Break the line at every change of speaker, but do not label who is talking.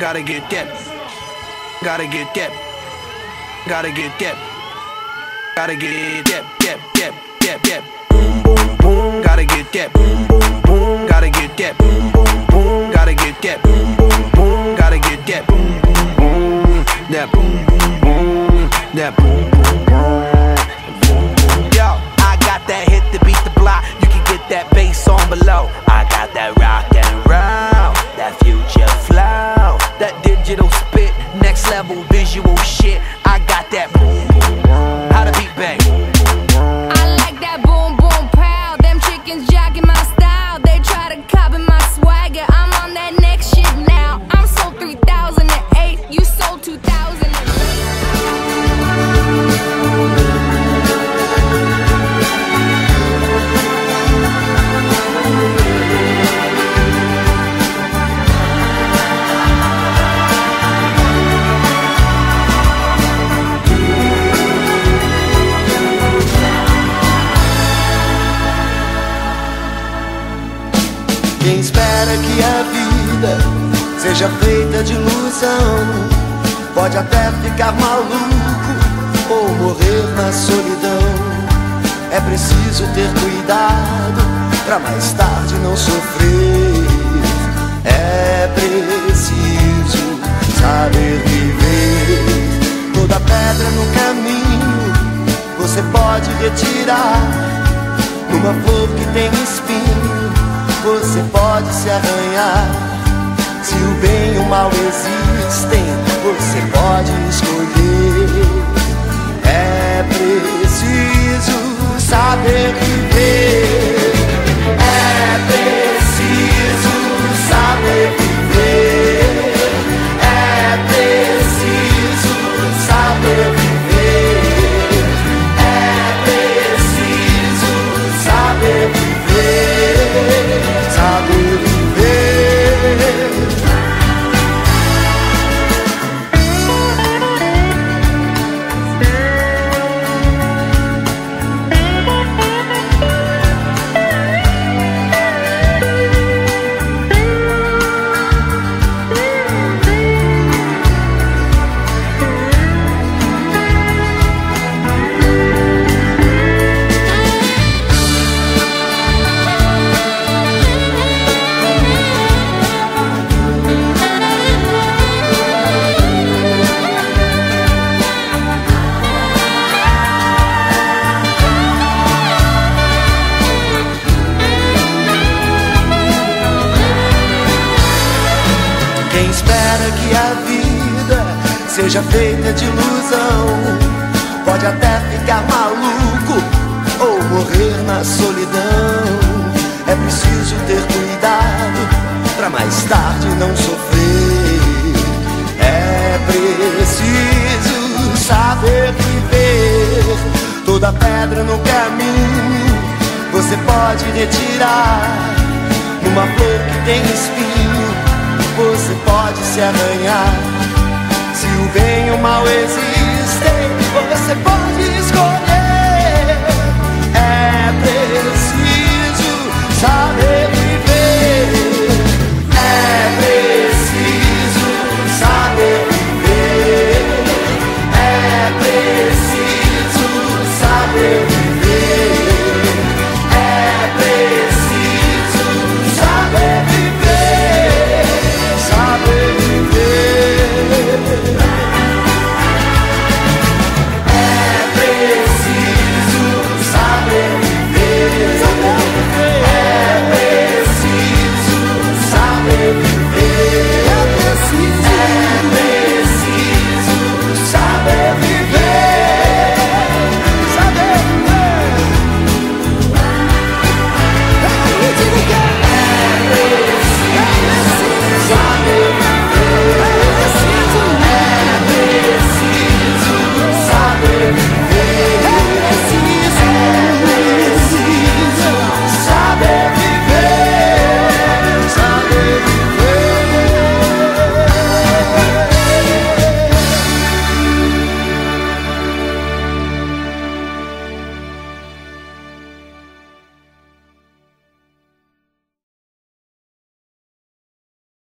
Gotta get that. Gotta get that. Gotta get that. Gotta get that. That. Boom boom boom. Gotta get that. Boom boom boom. Gotta get that. Boom boom boom. Gotta get that. Boom boom boom. Gotta get that. Boom boom boom. That boom boom boom. That boom boom boom. Yo, I got that hit to beat the block. You can get that bass on below. I got that rock and roll, that future flow, that digital spit, next level visual shit. I got that boom boom boom. How the beat bang?
I like that boom boom pow. Them chickens jacking my style. They try to copy my swagger. I'm on that next shit now. I'm sold 3008. You sold 2000.
Quem espera que a vida seja feita de ilusão pode até ficar maluco ou morrer na solidão. É preciso ter cuidado pra mais tarde não sofrer. É preciso saber viver. Toda pedra no caminho você pode retirar. Numa flor que tem espinho você pode se arranhar. Se o bem e o mal existem, você pode escolher. É preciso saber viver. É preciso saber viver. É preciso saber viver. É preciso saber viver. Saber viver. Quem espera que a vida seja feita de ilusão pode até ficar maluco ou morrer na solidão. É preciso ter cuidado pra mais tarde não sofrer. É preciso saber viver. Toda pedra no caminho você pode retirar. Numa flor que tem espinho você pode se arranhar. Se o bem e o mal existem, você pode